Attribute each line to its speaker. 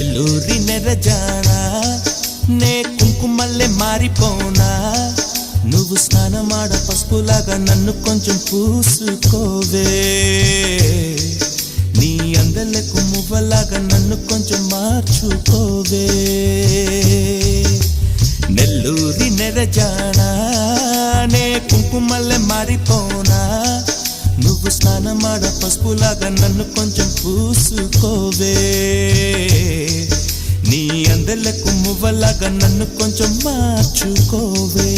Speaker 1: నెల్లూరి నెరజానా నే కుంకుమల్లే మారిపోనా నువ్వు స్నానమాడ పసుపులాగా నన్ను కొంచెం పూసుకోవే నీ అందలకు మువ్వలాగా నన్ను కొంచెం మార్చుకోవే నెల్లూరి నెరజానా నే కుంకుమల్లే మారిపోనా నువ్వు స్నానమాడ పసుపులాగా నన్ను కొంచెం పూసుకోవే నీ అందలకు మువ్వలాగా నన్ను కొంచెం మార్చుకోవే